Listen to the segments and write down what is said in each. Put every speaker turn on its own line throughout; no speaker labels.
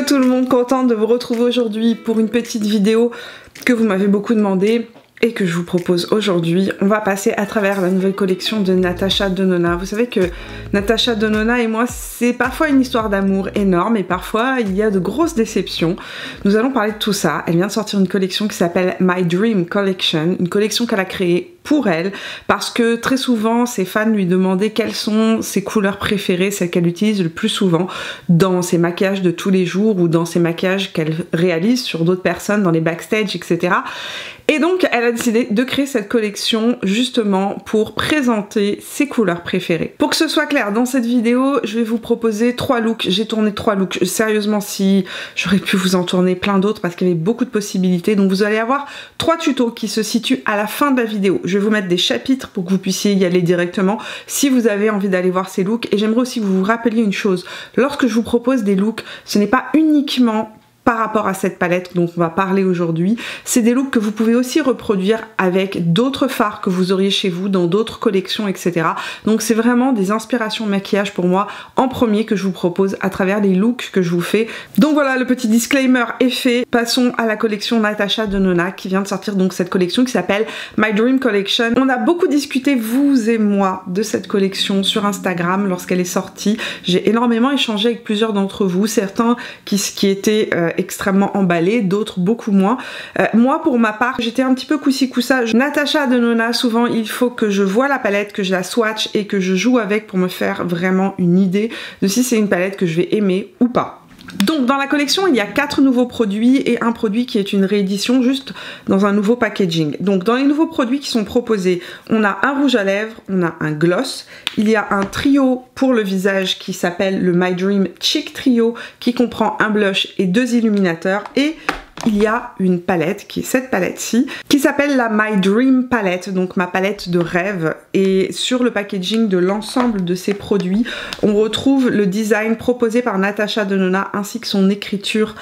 Hello tout le monde, contente de vous retrouver aujourd'hui pour une petite vidéo que vous m'avez beaucoup demandé et que je vous propose aujourd'hui. On va passer à travers la nouvelle collection de Natasha Denona. Vous savez que Natasha Denona et moi, c'est parfois une histoire d'amour énorme et parfois il y a de grosses déceptions. Nous allons parler de tout ça. Elle vient de sortir une collection qui s'appelle My Dream Collection, une collection qu'elle a créée pour elle, parce que très souvent ses fans lui demandaient quelles sont ses couleurs préférées, celles qu'elle utilise le plus souvent dans ses maquillages de tous les jours ou dans ses maquillages qu'elle réalise sur d'autres personnes dans les backstage, etc. Et donc elle a décidé de créer cette collection justement pour présenter ses couleurs préférées. Pour que ce soit clair, dans cette vidéo, je vais vous proposer 3 looks. J'ai tourné 3 looks. Sérieusement, si j'aurais pu vous en tourner plein d'autres parce qu'il y avait beaucoup de possibilités. Donc vous allez avoir 3 tutos qui se situent à la fin de la vidéo. Je vais vous mettre des chapitres pour que vous puissiez y aller directement si vous avez envie d'aller voir ces looks. Et j'aimerais aussi que vous vous rappeliez une chose. Lorsque je vous propose des looks, ce n'est pas uniquement par rapport à cette palette dont on va parler aujourd'hui, c'est des looks que vous pouvez aussi reproduire avec d'autres fards que vous auriez chez vous dans d'autres collections, etc. Donc c'est vraiment des inspirations maquillage pour moi en premier que je vous propose à travers les looks que je vous fais. Donc voilà, le petit disclaimer est fait. Passons à la collection Natasha Denona qui vient de sortir donc cette collection qui s'appelle My Dream Collection. On a beaucoup discuté, vous et moi, de cette collection sur Instagram lorsqu'elle est sortie. J'ai énormément échangé avec plusieurs d'entre vous, certains qui étaient extrêmement emballés, d'autres beaucoup moins. Moi pour ma part, j'étais un petit peu coussi coussa. Natasha Denona, souvent il faut que je vois la palette, que je la swatch et que je joue avec pour me faire vraiment une idée de si c'est une palette que je vais aimer ou pas. Donc dans la collection il y a 4 nouveaux produits et un produit qui est une réédition juste dans un nouveau packaging. Donc dans les nouveaux produits qui sont proposés, on a un rouge à lèvres, on a un gloss, il y a un trio pour le visage qui s'appelle le My Dream Cheek Trio qui comprend un blush et 2 illuminateurs et il y a une palette qui est cette palette-ci qui s'appelle la My Dream Palette, donc ma palette de rêve. Et sur le packaging de l'ensemble de ces produits, on retrouve le design proposé par Natasha Denona ainsi que son écriture,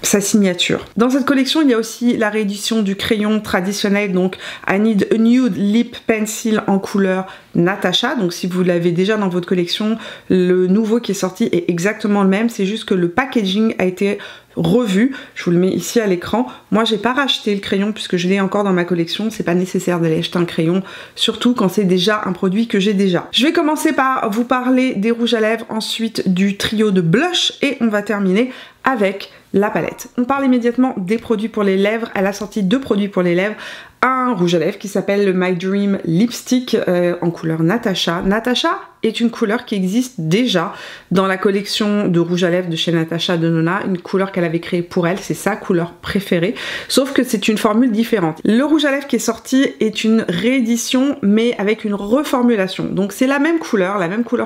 sa signature. Dans cette collection, il y a aussi la réédition du crayon traditionnel, donc I Need a Nude Lip Pencil en couleur Natasha. Donc si vous l'avez déjà dans votre collection, le nouveau qui est sorti est exactement le même, c'est juste que le packaging a été revu. Je vous le mets ici à l'écran. Moi j'ai pas racheté le crayon puisque je l'ai encore dans ma collection, c'est pas nécessaire d'aller acheter un crayon, surtout quand c'est déjà un produit que j'ai déjà. Je vais commencer par vous parler des rouges à lèvres, ensuite du trio de blush et on va terminer avec la palette. On parle immédiatement des produits pour les lèvres. Elle a sorti 2 produits pour les lèvres. Un rouge à lèvres qui s'appelle le My Dream Lipstick en couleur Natasha. Natasha est une couleur qui existe déjà dans la collection de rouge à lèvres de chez Natasha Denona, une couleur qu'elle avait créée pour elle, c'est sa couleur préférée, sauf que c'est une formule différente. Le rouge à lèvres qui est sorti est une réédition mais avec une reformulation. Donc c'est la même couleur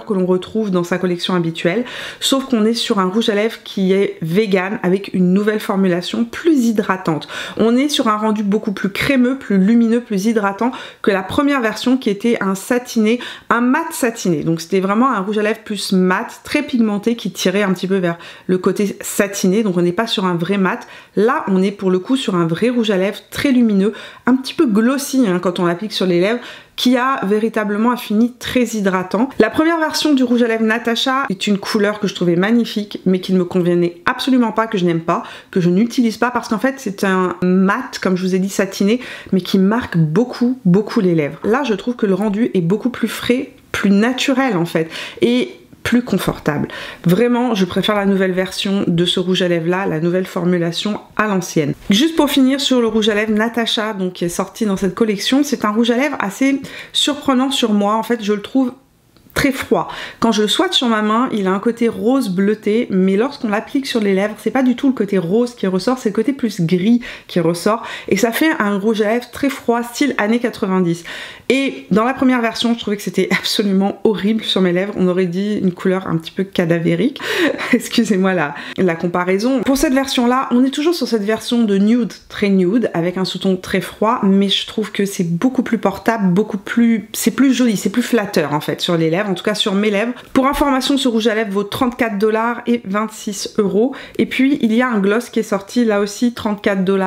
que l'on retrouve dans sa collection habituelle, sauf qu'on est sur un rouge à lèvres qui est vegan avec une nouvelle formulation plus hydratante. On est sur un rendu beaucoup plus crémeux, plus lumineux, plus hydratant que la première version qui était un satiné, un mat satiné. Donc c'était vraiment un rouge à lèvres plus mat, très pigmenté qui tirait un petit peu vers le côté satiné. Donc on n'est pas sur un vrai mat. Là on est pour le coup sur un vrai rouge à lèvres très lumineux, un petit peu glossy hein, quand on l'applique sur les lèvres, qui a véritablement un fini très hydratant. La première version du rouge à lèvres Natasha est une couleur que je trouvais magnifique mais qui ne me convenait absolument pas, que je n'aime pas, que je n'utilise pas parce qu'en fait c'est un mat, comme je vous ai dit, satiné, mais qui marque beaucoup les lèvres. Là je trouve que le rendu est beaucoup plus frais, plus naturel en fait, et plus confortable. Vraiment, je préfère la nouvelle version de ce rouge à lèvres là, la nouvelle formulation à l'ancienne. Juste pour finir sur le rouge à lèvres Natasha, donc qui est sorti dans cette collection, c'est un rouge à lèvres assez surprenant sur moi. En fait, je le trouve très froid. Quand je le swatch sur ma main, il a un côté rose bleuté, mais lorsqu'on l'applique sur les lèvres, c'est pas du tout le côté rose qui ressort, c'est le côté plus gris qui ressort, et ça fait un rouge à lèvres très froid, style années 90. Et dans la première version, je trouvais que c'était absolument horrible sur mes lèvres, on aurait dit une couleur un petit peu cadavérique, excusez-moi la comparaison. Pour cette version-là, on est toujours sur cette version de nude, très nude, avec un sous-ton très froid, mais je trouve que c'est beaucoup plus portable, c'est plus joli, c'est plus flatteur en fait sur les lèvres, en tout cas sur mes lèvres. Pour information, ce rouge à lèvres vaut 34 $ et 26 €. Et puis il y a un gloss qui est sorti là aussi 34 $.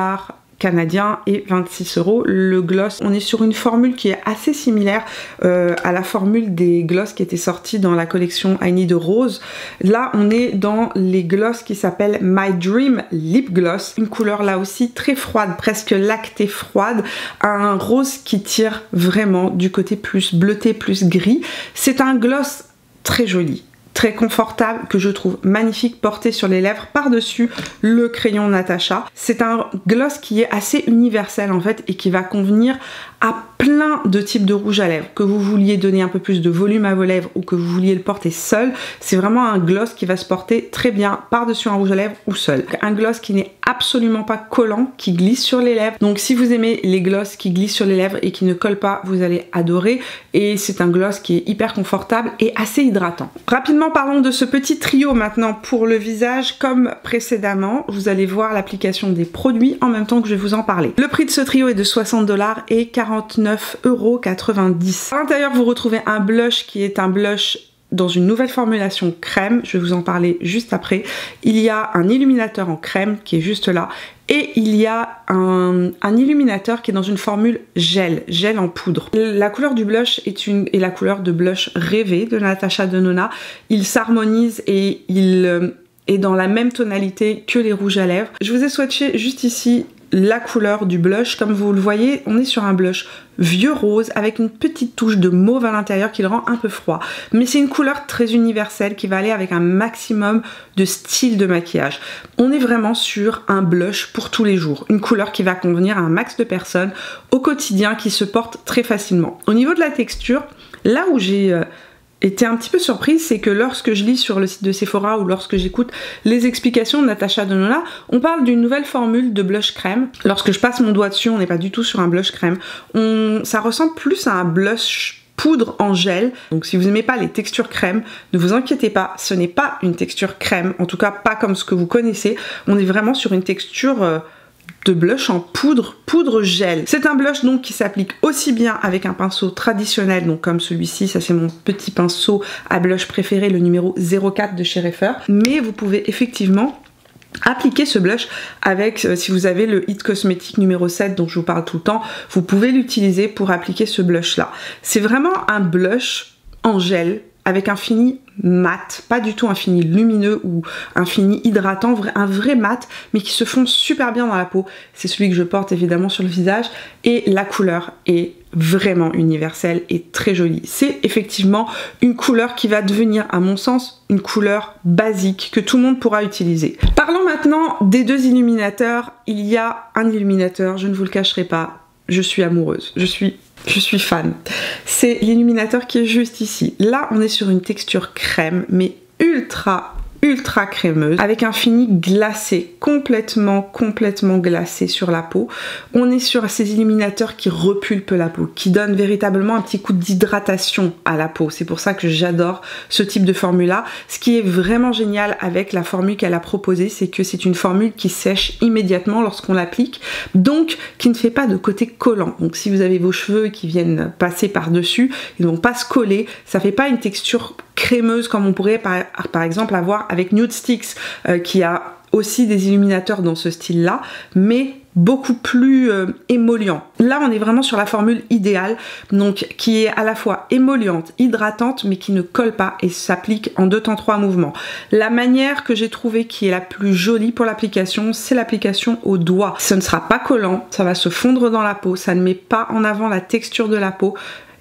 canadien et 26 €. Le gloss, on est sur une formule qui est assez similaire à la formule des gloss qui étaient sortis dans la collection I Need a Rose. Là on est dans les gloss qui s'appellent My Dream Lip Gloss, une couleur là aussi très froide, presque lactée froide, un rose qui tire vraiment du côté plus bleuté, plus gris. C'est un gloss très joli, très confortable, que je trouve magnifique, porté sur les lèvres par-dessus le crayon Natasha. C'est un gloss qui est assez universel en fait et qui va convenir à plein de types de rouge à lèvres. Que vous vouliez donner un peu plus de volume à vos lèvres ou que vous vouliez le porter seul, c'est vraiment un gloss qui va se porter très bien par-dessus un rouge à lèvres ou seul. Un gloss qui n'est absolument pas collant, qui glisse sur les lèvres. Donc si vous aimez les gloss qui glissent sur les lèvres et qui ne collent pas, vous allez adorer. Et c'est un gloss qui est hyper confortable et assez hydratant. Rapidement parlons de ce petit trio maintenant pour le visage. Comme précédemment, vous allez voir l'application des produits en même temps que je vais vous en parler. Le prix de ce trio est de 60 $ et 49,90 €. À l'intérieur, vous retrouvez un blush qui est un blush dans une nouvelle formulation crème, je vais vous en parler juste après. Il y a un illuminateur en crème qui est juste là et il y a un illuminateur qui est dans une formule gel en poudre. La couleur du blush est la couleur de blush rêvé de Natasha Denona. Il s'harmonise et il est dans la même tonalité que les rouges à lèvres. Je vous ai swatché juste ici la couleur du blush. Comme vous le voyez, on est sur un blush vieux rose avec une petite touche de mauve à l'intérieur qui le rend un peu froid. Mais c'est une couleur très universelle qui va aller avec un maximum de style de maquillage. On est vraiment sur un blush pour tous les jours. Une couleur qui va convenir à un max de personnes au quotidien, qui se porte très facilement. Au niveau de la texture, là où j'ai été un petit peu surprise, c'est que lorsque je lis sur le site de Sephora ou lorsque j'écoute les explications de Natasha Denona, on parle d'une nouvelle formule de blush crème. Lorsque je passe mon doigt dessus, on n'est pas du tout sur un blush crème. Ça ressemble plus à un blush poudre en gel. Donc si vous n'aimez pas les textures crème, ne vous inquiétez pas, ce n'est pas une texture crème, en tout cas pas comme ce que vous connaissez. On est vraiment sur une texture de blush en poudre gel. C'est un blush donc qui s'applique aussi bien avec un pinceau traditionnel, donc comme celui-ci, ça c'est mon petit pinceau à blush préféré, le numéro 04 de chez Reifer, mais vous pouvez effectivement appliquer ce blush avec, si vous avez le It Cosmetics numéro 7 dont je vous parle tout le temps, vous pouvez l'utiliser pour appliquer ce blush là. C'est vraiment un blush en gel avec un fini mat, pas du tout un fini lumineux ou un fini hydratant, un vrai mat, mais qui se fond super bien dans la peau. C'est celui que je porte évidemment sur le visage et la couleur est vraiment universelle et très jolie. C'est effectivement une couleur qui va devenir, à mon sens, une couleur basique que tout le monde pourra utiliser. Parlons maintenant des deux illuminateurs. Il y a un illuminateur, je ne vous le cacherai pas, je suis amoureuse, je suis fan. C'est l'illuminateur qui est juste ici. Là, on est sur une texture crème, mais ultra crémeuse, avec un fini glacé, complètement glacé sur la peau. On est sur ces illuminateurs qui repulpent la peau, qui donnent véritablement un petit coup d'hydratation à la peau. C'est pour ça que j'adore ce type de formule-là. Ce qui est vraiment génial avec la formule qu'elle a proposée, c'est que c'est une formule qui sèche immédiatement lorsqu'on l'applique, donc qui ne fait pas de côté collant. Donc si vous avez vos cheveux qui viennent passer par-dessus, ils ne vont pas se coller, ça fait pas une texture crémeuse comme on pourrait par exemple avoir avec Nude Sticks qui a aussi des illuminateurs dans ce style là, mais beaucoup plus émollient. Là on est vraiment sur la formule idéale, donc qui est à la fois émolliente, hydratante, mais qui ne colle pas et s'applique en 2 temps 3 mouvements. La manière que j'ai trouvé qui est la plus jolie pour l'application, c'est l'application au doigt. Ce ne sera pas collant, ça va se fondre dans la peau, ça ne met pas en avant la texture de la peau.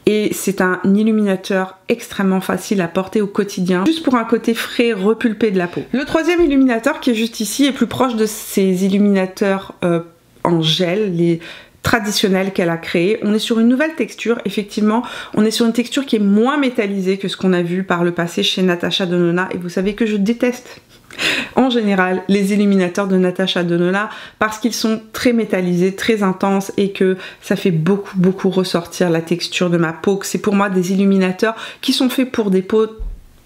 Et c'est un illuminateur extrêmement facile à porter au quotidien, juste pour un côté frais, repulpé de la peau. Le troisième illuminateur qui est juste ici est plus proche de ces illuminateurs en gel, les traditionnels qu'elle a créés. On est sur une nouvelle texture, effectivement, on est sur une texture qui est moins métallisée que ce qu'on a vu par le passé chez Natasha Denona, et vous savez que je déteste en général les illuminateurs de Natasha Denona parce qu'ils sont très métallisés, très intenses et que ça fait beaucoup ressortir la texture de ma peau. C'est pour moi des illuminateurs qui sont faits pour des peaux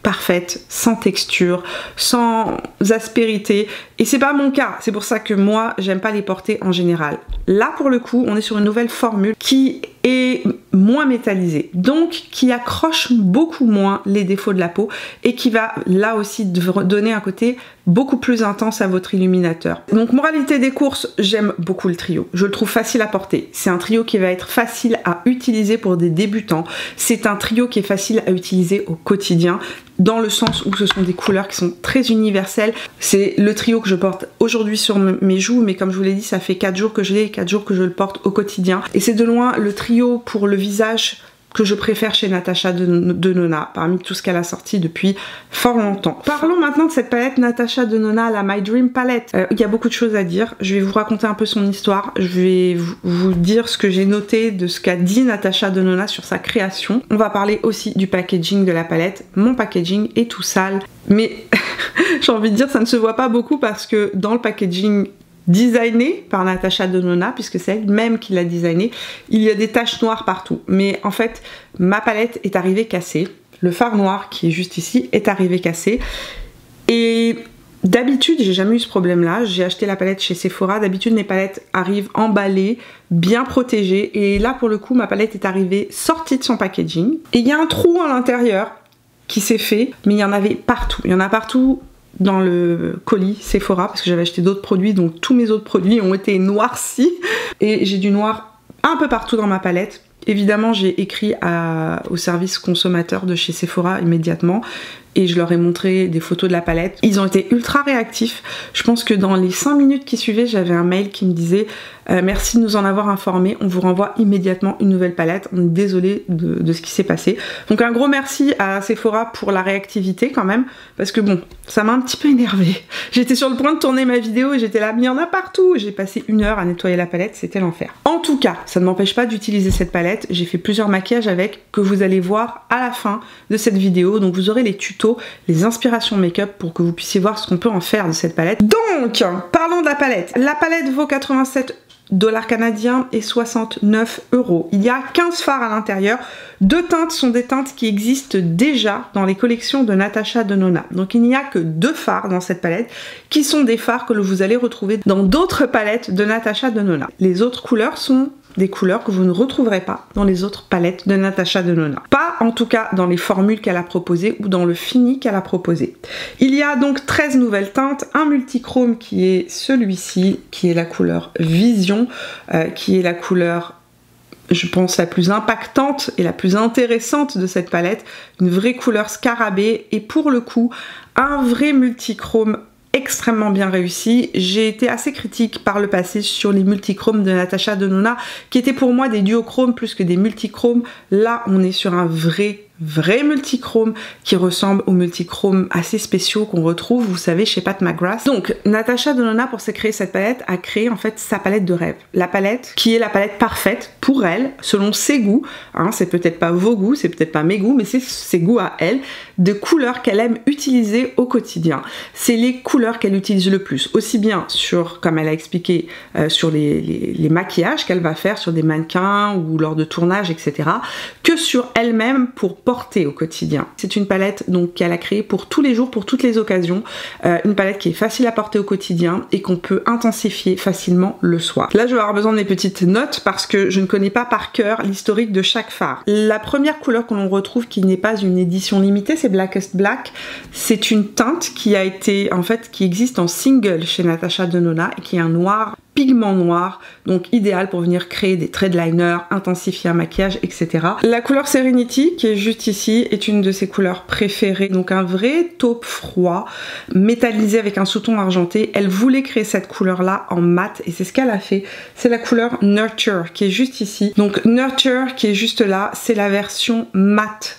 parfaites, sans texture, sans aspérité, et c'est pas mon cas. C'est pour ça que moi j'aime pas les porter en général. Là pour le coup on est sur une nouvelle formule qui est moins métallisé, donc qui accroche beaucoup moins les défauts de la peau et qui va là aussi donner un côté beaucoup plus intense à votre illuminateur. Donc moralité des courses, j'aime beaucoup le trio. Je le trouve facile à porter. C'est un trio qui va être facile à utiliser pour des débutants. C'est un trio qui est facile à utiliser au quotidien, dans le sens où ce sont des couleurs qui sont très universelles. C'est le trio que je porte aujourd'hui sur mes joues, mais comme je vous l'ai dit, ça fait 4 jours que je l'ai et 4 jours que je le porte au quotidien. Et c'est de loin le trio pour le visage que je préfère chez Natasha Denona, parmi tout ce qu'elle a sorti depuis fort longtemps. Parlons maintenant de cette palette Natasha Denona, la My Dream Palette. Il y a beaucoup de choses à dire. Je vais vous raconter un peu son histoire. Je vais vous dire ce que j'ai noté de ce qu'a dit Natasha Denona sur sa création. On va parler aussi du packaging de la palette. Mon packaging est tout sale, mais j'ai envie de dire ça ne se voit pas beaucoup parce que dans le packaging designé par Natasha Denona, puisque c'est elle-même qui l'a designé, il y a des taches noires partout. Mais en fait, ma palette est arrivée cassée. Le fard noir qui est juste ici est arrivé cassé. Et d'habitude, j'ai jamais eu ce problème-là. J'ai acheté la palette chez Sephora. D'habitude, mes palettes arrivent emballées, bien protégées. Et là, pour le coup, ma palette est arrivée sortie de son packaging. Et il y a un trou à l'intérieur qui s'est fait, mais il y en avait partout. Il y en a partout dans le colis Sephora parce que j'avais acheté d'autres produits, donc tous mes autres produits ont été noircis et j'ai du noir un peu partout dans ma palette. Évidemment, j'ai écrit au service consommateur de chez Sephora immédiatement et je leur ai montré des photos de la palette. Ils ont été ultra réactifs. Je pense que dans les 5 minutes qui suivaient, j'avais un mail qui me disait merci de nous en avoir informé, on vous renvoie immédiatement une nouvelle palette, on est désolé de ce qui s'est passé. Donc un gros merci à Sephora pour la réactivité quand même, parce que bon, ça m'a un petit peu énervée. J'étais sur le point de tourner ma vidéo et j'étais là, mais il y en a partout. J'ai passé 1 heure à nettoyer la palette, c'était l'enfer. En tout cas, ça ne m'empêche pas d'utiliser cette palette. J'ai fait plusieurs maquillages avec, que vous allez voir à la fin de cette vidéo. Donc vous aurez les tutos, les inspirations make-up pour que vous puissiez voir ce qu'on peut en faire de cette palette. Donc, parlons de la palette. La palette vaut 87 $ canadiens et 69 €. Il y a 15 fards à l'intérieur. 2 teintes sont des teintes qui existent déjà dans les collections de Natasha Denona. Donc il n'y a que 2 fards dans cette palette qui sont des fards que vous allez retrouver dans d'autres palettes de Natasha Denona. Les autres couleurs sont des couleurs que vous ne retrouverez pas dans les autres palettes de Natasha Denona. Pas en tout cas dans les formules qu'elle a proposées ou dans le fini qu'elle a proposé. Il y a donc 13 nouvelles teintes, un multichrome qui est celui-ci, qui est la couleur Vision, qui est la couleur, je pense, la plus impactante et la plus intéressante de cette palette, une vraie couleur scarabée et pour le coup, un vrai multichrome extrêmement bien réussi. J'ai été assez critique par le passé sur les multichromes de Natasha Denona qui étaient pour moi des duochromes plus que des multichromes. Là on est sur un vrai multichrome qui ressemble aux multichromes assez spéciaux qu'on retrouve, vous savez, chez Pat McGrath. Donc Natasha Denona, pour se créer cette palette, a créé en fait sa palette de rêve. La palette qui est la palette parfaite pour elle, selon ses goûts, hein, c'est peut-être pas vos goûts, c'est peut-être pas mes goûts, mais c'est ses goûts à elle, de couleurs qu'elle aime utiliser au quotidien. C'est les couleurs qu'elle utilise le plus, aussi bien sur, comme elle a expliqué, sur les maquillages qu'elle va faire sur des mannequins ou lors de tournages, etc., que sur elle-même pour porter au quotidien. C'est une palette donc qu'elle a créée pour tous les jours, pour toutes les occasions, une palette qui est facile à porter au quotidien et qu'on peut intensifier facilement le soir. Là je vais avoir besoin de mes petites notes parce que je ne connais pas par cœur l'historique de chaque fard. La première couleur que l'on retrouve qui n'est pas une édition limitée, c'est Blackest Black. C'est une teinte qui a été, en fait, qui existe en single chez Natasha Denona et qui est un noir, pigment noir, donc idéal pour venir créer des traits de liner, intensifier un maquillage, etc. La couleur Serenity, qui est juste ici, est une de ses couleurs préférées, donc un vrai taupe froid, métallisé avec un sous-ton argenté. Elle voulait créer cette couleur-là en mat, et c'est ce qu'elle a fait. C'est la couleur Nurture, qui est juste ici. Donc Nurture, qui est juste là, c'est la version mat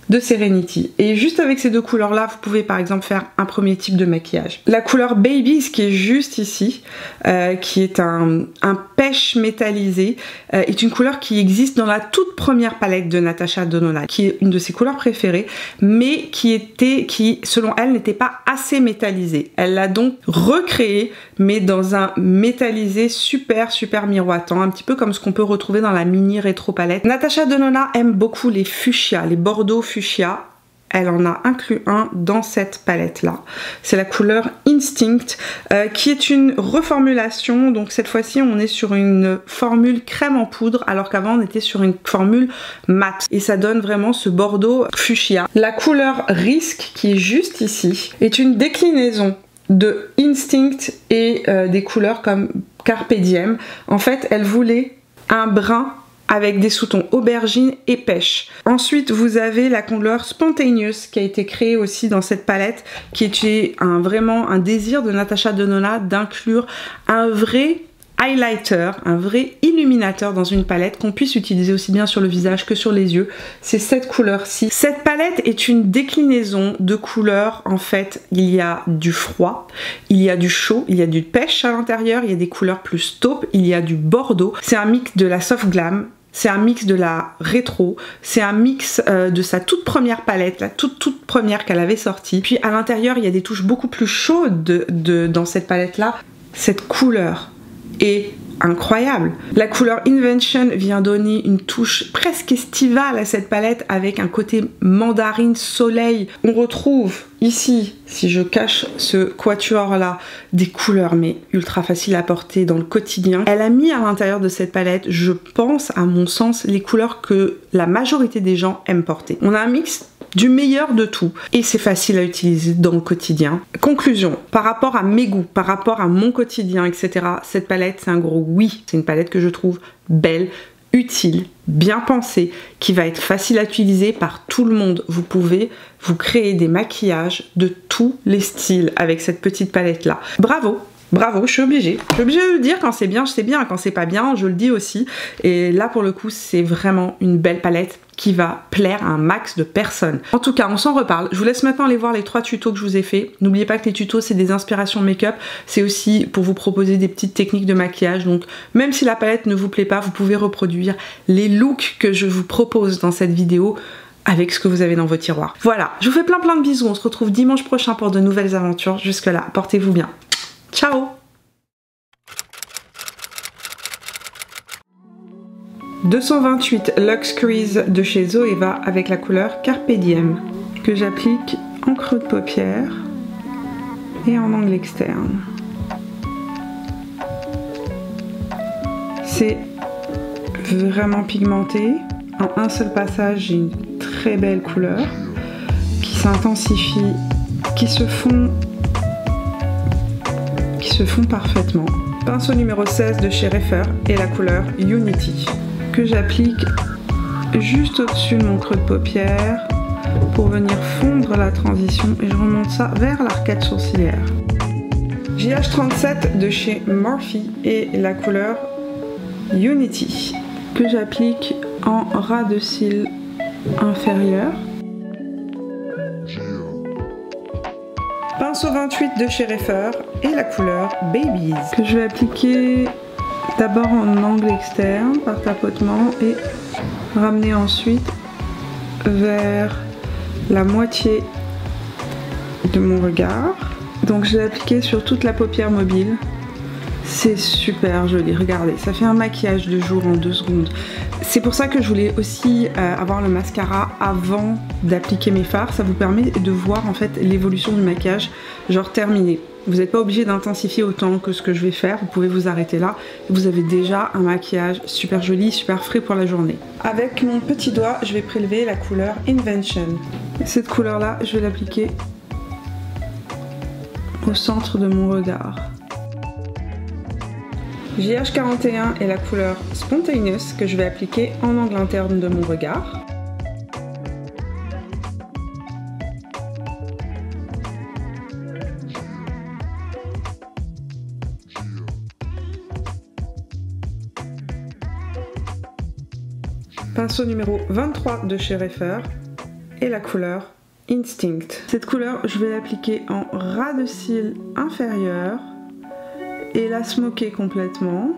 de Serenity. Et juste avec ces deux couleurs là, vous pouvez par exemple faire un premier type de maquillage. La couleur Babies qui est juste ici, qui est un pêche métallisé, est une couleur qui existe dans la toute première palette de Natasha Denona, qui est une de ses couleurs préférées, mais qui selon elle n'était pas assez métallisée. Elle l'a donc recréée, mais dans un métallisé super miroitant, un petit peu comme ce qu'on peut retrouver dans la mini rétro palette. Natasha Denona aime beaucoup les fuchsias, les bordeaux fuchsia. elle en a inclus un dans cette palette là. C'est la couleur Instinct qui est une reformulation. Donc cette fois-ci on est sur une formule crème en poudre alors qu'avant on était sur une formule mat. Et ça donne vraiment ce bordeaux fuchsia. La couleur Risk qui est juste ici est une déclinaison de Instinct et des couleurs comme Carpe Diem. En fait elle voulait un brun avec des sous-tons aubergine et pêche. Ensuite, vous avez la couleur Spontaneous qui a été créée aussi dans cette palette, qui était vraiment un désir de Natasha Denona d'inclure un vrai highlighter, un vrai illuminateur dans une palette qu'on puisse utiliser aussi bien sur le visage que sur les yeux. C'est cette couleur-ci. Cette palette est une déclinaison de couleurs. En fait, il y a du froid, il y a du chaud, il y a du pêche à l'intérieur, il y a des couleurs plus taupe, il y a du bordeaux. C'est un mix de la soft glam, c'est un mix de la rétro, c'est un mix de sa toute première palette, la toute première qu'elle avait sortie. Puis à l'intérieur, il y a des touches beaucoup plus chaudes dans cette palette-là. Cette couleur est incroyable. La couleur Invention vient donner une touche presque estivale à cette palette avec un côté mandarine soleil. On retrouve ici, si je cache ce quatuor là, des couleurs mais ultra faciles à porter dans le quotidien. Elle a mis à l'intérieur de cette palette, je pense à mon sens, les couleurs que la majorité des gens aiment porter. On a un mix du meilleur de tout et c'est facile à utiliser dans le quotidien. Conclusion, par rapport à mes goûts, par rapport à mon quotidien, etc., cette palette c'est un gros oui. C'est une palette que je trouve belle, utile, bien pensée, qui va être facile à utiliser par tout le monde. Vous pouvez vous créer des maquillages de tous les styles avec cette petite palette là. Bravo! Bravo, je suis obligée de le dire. Quand c'est bien, c'est bien, quand c'est pas bien, je le dis aussi. Et là pour le coup c'est vraiment une belle palette qui va plaire à un max de personnes. En tout cas, on s'en reparle. Je vous laisse maintenant aller voir les 3 tutos que je vous ai fait. N'oubliez pas que les tutos c'est des inspirations make-up, c'est aussi pour vous proposer des petites techniques de maquillage. Donc même si la palette ne vous plaît pas, vous pouvez reproduire les looks que je vous propose dans cette vidéo avec ce que vous avez dans vos tiroirs. Voilà, je vous fais plein de bisous. On se retrouve dimanche prochain pour de nouvelles aventures. Jusque là, portez-vous bien. Ciao! 228 Luxe Crease de chez Zoeva avec la couleur Carpe Diem que j'applique en creux de paupière et en angle externe. C'est vraiment pigmenté. En un seul passage, j'ai une très belle couleur qui s'intensifie, qui se fond parfaitement. Pinceau numéro 16 de chez Refer et la couleur Unity que j'applique juste au-dessus de mon creux de paupière pour venir fondre la transition et je remonte ça vers l'arcade sourcilière. JH37 de chez Morphe et la couleur Unity que j'applique en ras de cils inférieur. Pinceau 28 de chez Refer et la couleur Babies que je vais appliquer d'abord en angle externe par tapotement et ramener ensuite vers la moitié de mon regard. Donc je l'ai appliqué sur toute la paupière mobile. C'est super joli, regardez, ça fait un maquillage de jour en 2 secondes. C'est pour ça que je voulais aussi avoir le mascara avant d'appliquer mes fards. Ça vous permet de voir en fait l'évolution du maquillage, genre terminé. Vous n'êtes pas obligé d'intensifier autant que ce que je vais faire, vous pouvez vous arrêter là. Vous avez déjà un maquillage super joli, super frais pour la journée. Avec mon petit doigt, je vais prélever la couleur Invention. Et cette couleur là, je vais l'appliquer au centre de mon regard. JH41 est la couleur Spontaneous que je vais appliquer en angle interne de mon regard. Pinceau numéro 23 de chez Refer et la couleur Instinct. Cette couleur, je vais l'appliquer en ras de cils inférieur et la smoker complètement.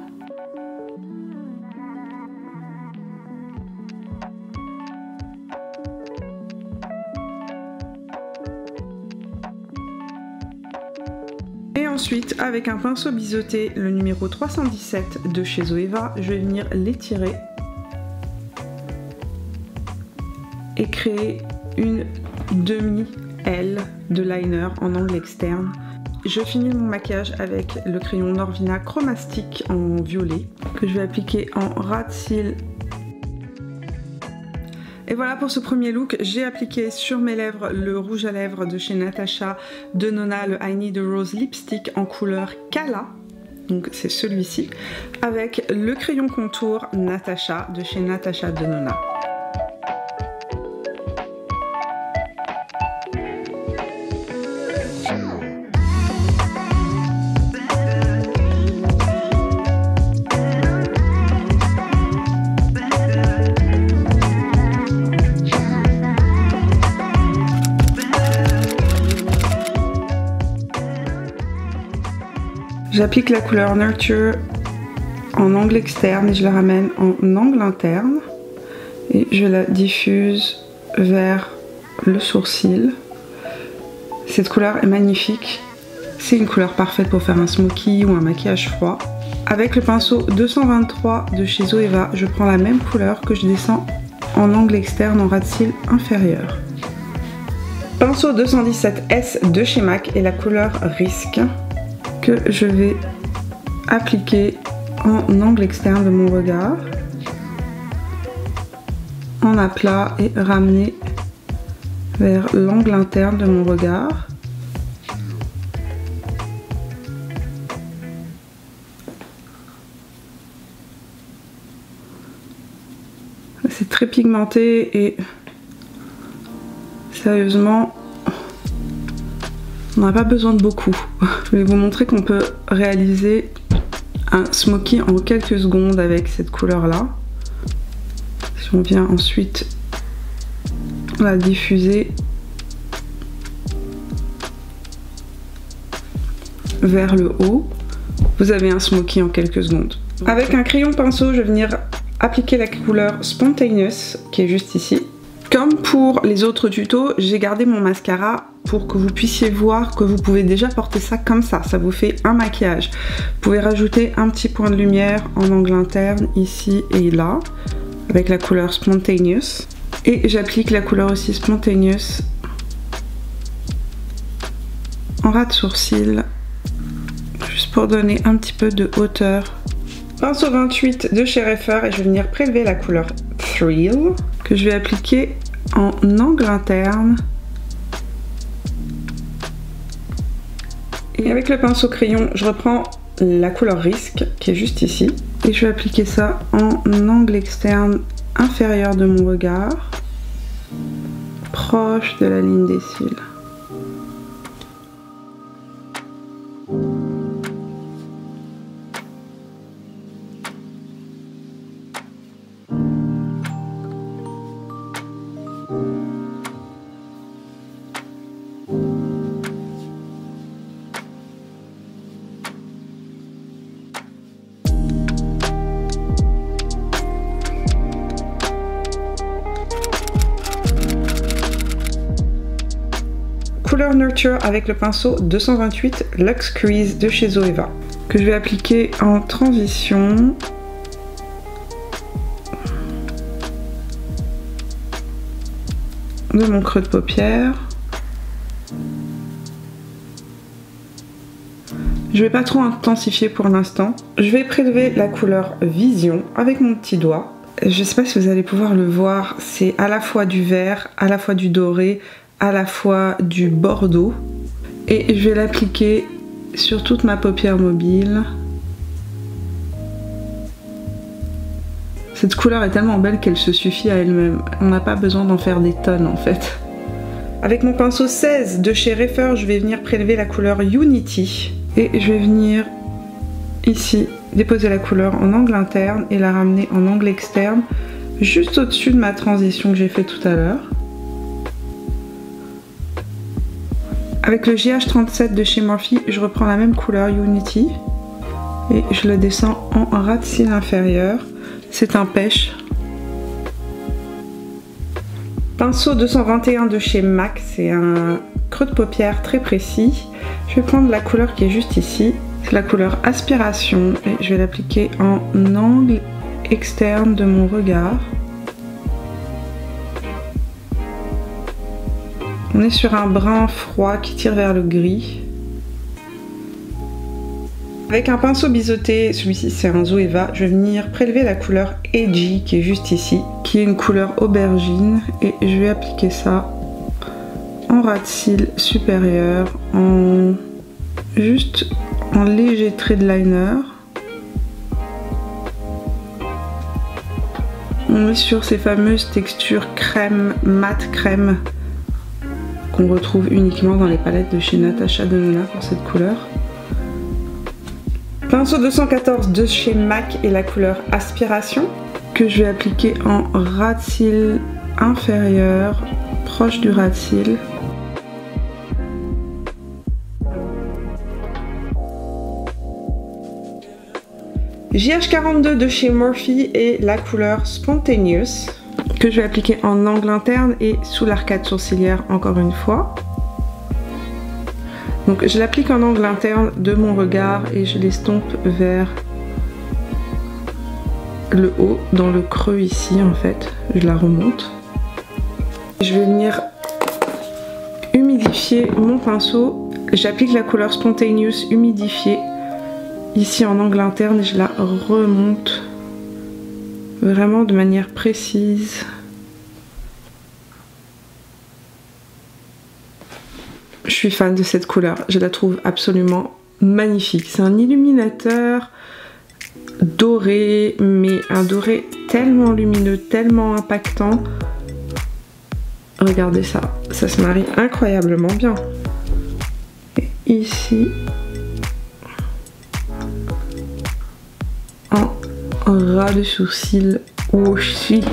Et ensuite, avec un pinceau biseauté, le numéro 317 de chez Zoeva, je vais venir l'étirer et créer une demi-L de liner en angle externe. Je finis mon maquillage avec le crayon Norvina Chromastic en violet que je vais appliquer en ras de cils. Et voilà pour ce premier look. J'ai appliqué sur mes lèvres le rouge à lèvres de chez Natasha Denona, le I Need a Rose Lipstick en couleur Kala. Donc c'est celui-ci, avec le crayon contour Natasha de chez Natasha Denona. J'applique la couleur Nurture en angle externe et je la ramène en angle interne et je la diffuse vers le sourcil. Cette couleur est magnifique, c'est une couleur parfaite pour faire un smoky ou un maquillage froid. Avec le pinceau 223 de chez Zoeva, je prends la même couleur que je descends en angle externe en ras de cils inférieur. Pinceau 217S de chez MAC et la couleur Risk que je vais appliquer en angle externe de mon regard, en aplat et ramener vers l'angle interne de mon regard. C'est très pigmenté et sérieusement, on n'a pas besoin de beaucoup. Je vais vous montrer qu'on peut réaliser un smoky en quelques secondes avec cette couleur là. Si on vient ensuite la diffuser vers le haut, vous avez un smoky en quelques secondes. Avec un crayon pinceau, je vais venir appliquer la couleur Spontaneous qui est juste ici. Comme pour les autres tutos, j'ai gardé mon mascara pour que vous puissiez voir que vous pouvez déjà porter ça comme ça. Ça vous fait un maquillage. Vous pouvez rajouter un petit point de lumière en angle interne ici et là avec la couleur Spontaneous. Et j'applique la couleur aussi Spontaneous en ras de sourcil, juste pour donner un petit peu de hauteur. Pinceau 28 de chez Refer et je vais venir prélever la couleur Thrill que je vais appliquer en angle interne. Et avec le pinceau crayon, je reprends la couleur Risk qui est juste ici. Et je vais appliquer ça en angle externe inférieur de mon regard, proche de la ligne des cils. Couleur Nurture avec le pinceau 228 Luxe Crease de chez Zoeva que je vais appliquer en transition de mon creux de paupière. Je vais pas trop intensifier pour l'instant. Je vais prélever la couleur Vision avec mon petit doigt. Je sais pas si vous allez pouvoir le voir, c'est à la fois du vert, à la fois du doré, à la fois du bordeaux. Et je vais l'appliquer sur toute ma paupière mobile. Cette couleur est tellement belle qu'elle se suffit à elle-même. On n'a pas besoin d'en faire des tonnes en fait. Avec mon pinceau 16 de chez Refer, je vais venir prélever la couleur Unity. Et je vais venir ici déposer la couleur en angle interne et la ramener en angle externe, juste au-dessus de ma transition que j'ai fait tout à l'heure. Avec le GH37 de chez Morphe, je reprends la même couleur Unity et je le descends en ras de cils inférieur. C'est un pêche. Pinceau 221 de chez MAC, c'est un creux de paupière très précis. Je vais prendre la couleur qui est juste ici, c'est la couleur Aspiration et je vais l'appliquer en angle externe de mon regard. On est sur un brun froid qui tire vers le gris. Avec un pinceau biseauté, celui-ci c'est un Zoeva, je vais venir prélever la couleur Edgy qui est juste ici, qui est une couleur aubergine, et je vais appliquer ça en ras de cils supérieur, juste en léger trait de liner. On est sur ces fameuses textures crème, mat crème, qu'on retrouve uniquement dans les palettes de chez Natasha Denona pour cette couleur. Pinceau 214 de chez MAC et la couleur Aspiration, que je vais appliquer en ras de cils inférieur, proche du ras de cils. JH42 de chez Morphe et la couleur Spontaneous, que je vais appliquer en angle interne et sous l'arcade sourcilière encore une fois. Donc je l'applique en angle interne de mon regard et je l'estompe vers le haut, dans le creux ici en fait, je la remonte. Je vais venir humidifier mon pinceau, j'applique la couleur Spontaneous humidifiée ici en angle interne et je la remonte vraiment de manière précise. Je suis fan de cette couleur, je la trouve absolument magnifique. C'est un illuminateur doré, mais un doré tellement lumineux, tellement impactant. Regardez ça, ça se marie incroyablement bien. Et ici, en ras de sourcil aussi.